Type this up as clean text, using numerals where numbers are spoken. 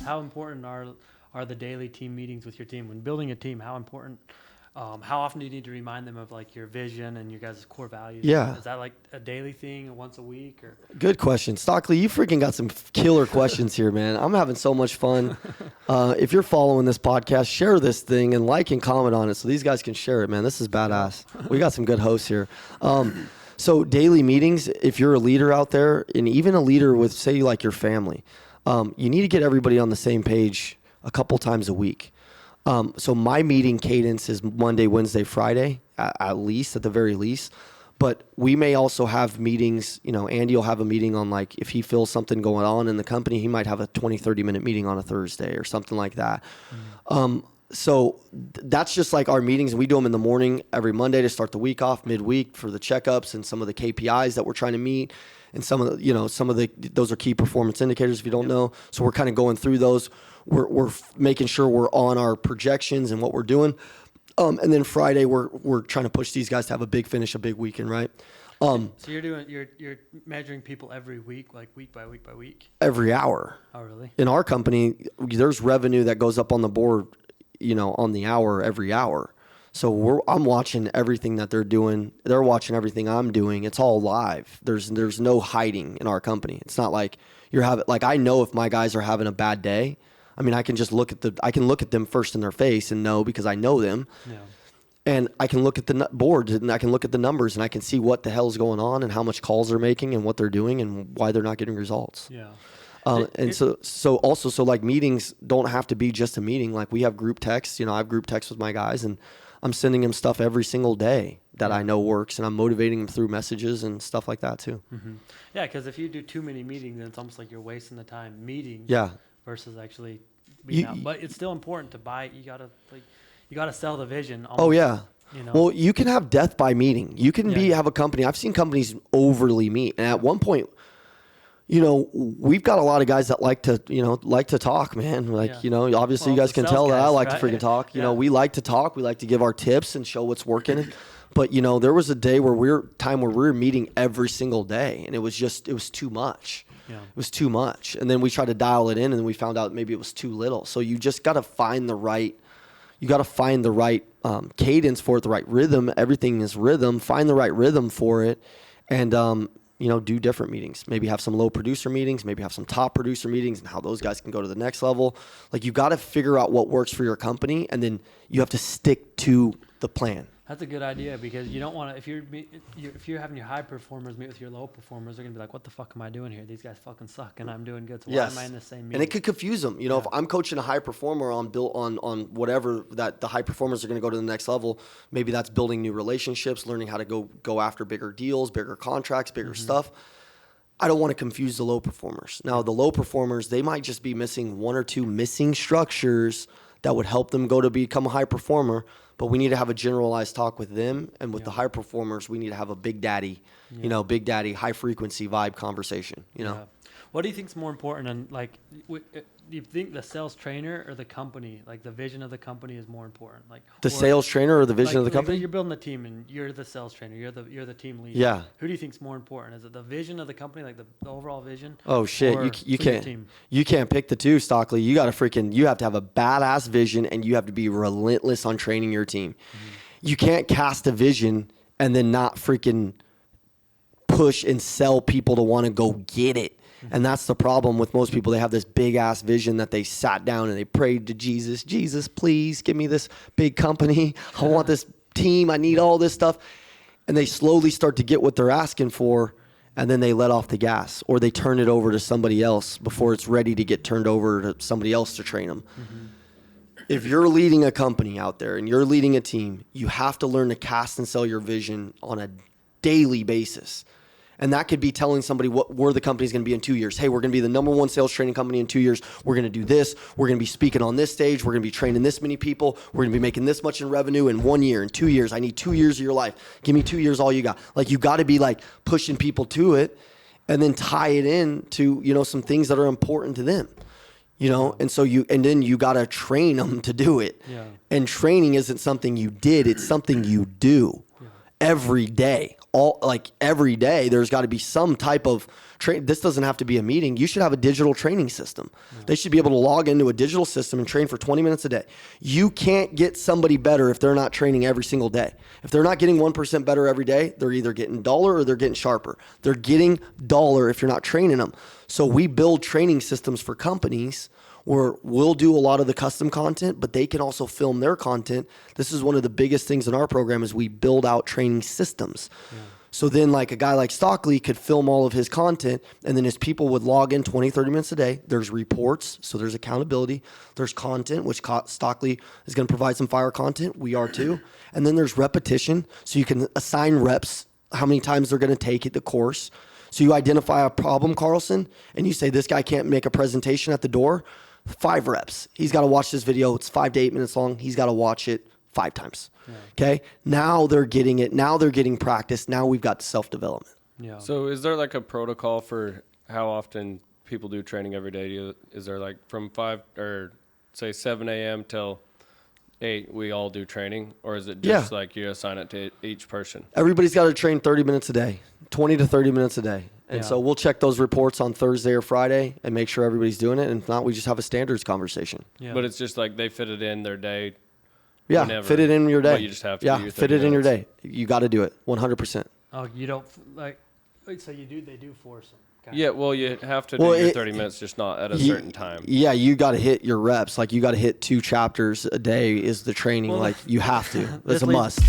how important are the daily team meetings with your team? When building a team, how important, how often do you need to remind them of like your vision and your guys' core values? Yeah. Is that like a daily thing, once a week? Or? Good question. Stockley, you freaking got some killer questions here, man. I'm having so much fun. If you're following this podcast, share this thing and like and comment on it so these guys can share it, man. This is badass. We got some good hosts here. So daily meetings, if you're a leader out there, and even a leader with, say, like your family, you need to get everybody on the same page a couple times a week. So my meeting cadence is Monday, Wednesday, Friday, at least, at the very least. But we may also have meetings, Andy will have a meeting on, like, if he feels something going on in the company, he might have a 20, 30-minute meeting on a Thursday or something like that. So that's just like our meetings. We do them in the morning every Monday to start the week off, midweek for the checkups and some of the KPIs that we're trying to meet. And some of the, those are key performance indicators if you don't know. So we're kind of going through those. We're making sure we're on our projections and what we're doing. And then Friday, we're trying to push these guys to have a big finish, a big weekend, right? So you're measuring people every week, like week by week by week? Every hour. Oh, really? In our company, there's revenue that goes up on the board, on the hour, every hour. So I'm watching everything that they're doing. They're watching everything I'm doing. It's all live. There's no hiding in our company. It's not like I know if my guys are having a bad day. I mean, I can look at them first in their face and know, because I know them. Yeah. And I can look at the board and I can look at the numbers and I can see what the hell's going on and how much calls they're making and what they're doing and why they're not getting results. Yeah. So like meetings don't have to be just a meeting. Like we have group texts, I have group texts with my guys and I'm sending them stuff every single day that I know works, and I'm motivating them through messages and stuff like that too. Mm-hmm. Yeah. Because if you do too many meetings, then it's almost like you're wasting the time meeting. Yeah. Versus actually being out. But it's still important to buy. You gotta sell the vision. Oh yeah. Well, you can have death by meeting. You can have a company. I've seen companies overly meet, and at one point, we've got a lot of guys that like to talk, man. Obviously you guys can tell that I like to freaking talk. We like to talk. We like to give our tips and show what's working. But there was a day where we were meeting every single day, and it was too much. Yeah. It was too much. And then we tried to dial it in, and then we found out maybe it was too little. So you just got to find the right cadence for it, the right rhythm. Everything is rhythm. Find the right rhythm for it, and do different meetings. Maybe have some low producer meetings, maybe have some top producer meetings, and how those guys can go to the next level. Like, you got to figure out what works for your company, and then you have to stick to the plan. That's a good idea, because you don't want to, if you're having your high performers meet with your low performers, they're going to be like, what the fuck am I doing here? These guys fucking suck and I'm doing good. So why am I in the same meeting? And it could confuse them. If I'm coaching a high performer on whatever that the high performers are going to go to the next level, maybe that's building new relationships, learning how to go after bigger deals, bigger contracts, bigger stuff. I don't want to confuse the low performers. Now, the low performers, they might just be missing one or two missing structures that would help them go to become a high performer. But we need to have a generalized talk with them, and with the high performers, we need to have a big daddy, high frequency vibe conversation. What do you think is more important? And do you think the sales trainer or the company, like the vision of the company, is more important? The sales trainer or the vision of the company? You're building a team, and you're the sales trainer. You're the team leader. Yeah. Who do you think is more important? Is it the vision of the company, like the overall vision? Oh shit! You can't pick the two, Stockley. You have to have a badass vision, and you have to be relentless on training your team. Mm-hmm. You can't cast a vision and then not freaking push and sell people to want to go get it. And that's the problem with most people. They have this big ass vision that they sat down and they prayed to Jesus. Jesus, please give me this big company. I want this team. I need all this stuff. And they slowly start to get what they're asking for. And then they let off the gas, or they turn it over to somebody else before it's ready to get turned over to somebody else to train them. Mm-hmm. If you're leading a company out there and you're leading a team, you have to learn to cast and sell your vision on a daily basis. And that could be telling somebody where the company's going to be in 2 years. Hey, we're going to be the number one sales training company in 2 years. We're going to do this. We're going to be speaking on this stage. We're going to be training this many people. We're going to be making this much in revenue in 1 year, in 2 years. I need 2 years of your life. Give me 2 years, all you got. You got to be pushing people to it, and then tie it in to, some things that are important to them. And then you got to train them to do it. Yeah. And training isn't something you did. It's something you do every day, every day there's got to be some type of this doesn't have to be a meeting. You should have a digital training system. They should be able to log into a digital system and train for 20 minutes a day. You can't get somebody better if they're not training every single day. If they're not getting 1% better every day, they're either getting duller or they're getting sharper. They're getting duller if you're not training them. So we build training systems for companies where we'll do a lot of the custom content, but they can also film their content. This is one of the biggest things in our program is we build out training systems. Yeah. So then like a guy like Stockley could film all of his content, and then his people would log in 20, 30 minutes a day. There's reports, so there's accountability. There's content, which Stockley is going to provide some fire content. We are too. And then there's repetition, so you can assign reps, how many times they're going to take the course. So you identify a problem, Carlson, and you say, this guy can't make a presentation at the door. 5 reps. He's got to watch this video. It's 5 to 8 minutes long. He's got to watch it 5 times. Yeah. Okay. Now they're getting it. Now they're getting practice. Now we've got self-development. Yeah. So is there like a protocol for how often people do training every day? Is there like from 5 or say 7 a.m. till 8, we all do training? Or is it just like you assign it to each person? Everybody's got to train 30 minutes a day, 20 to 30 minutes a day. And so we'll check those reports on Thursday or Friday and make sure everybody's doing it. And if not, we just have a standards conversation. Yeah. But it's just like they fit it in their day. Yeah, whenever, fit it in your day. But you just have to do your fit it in your day. You got to do it 100%. Oh, you don't like, so you do, they do force them. Okay. Yeah, well, you have to do your 30 minutes, just not at a certain time. Yeah, you got to hit your reps. Like you got to hit 2 chapters a day is the training. Like you have to. That's a must.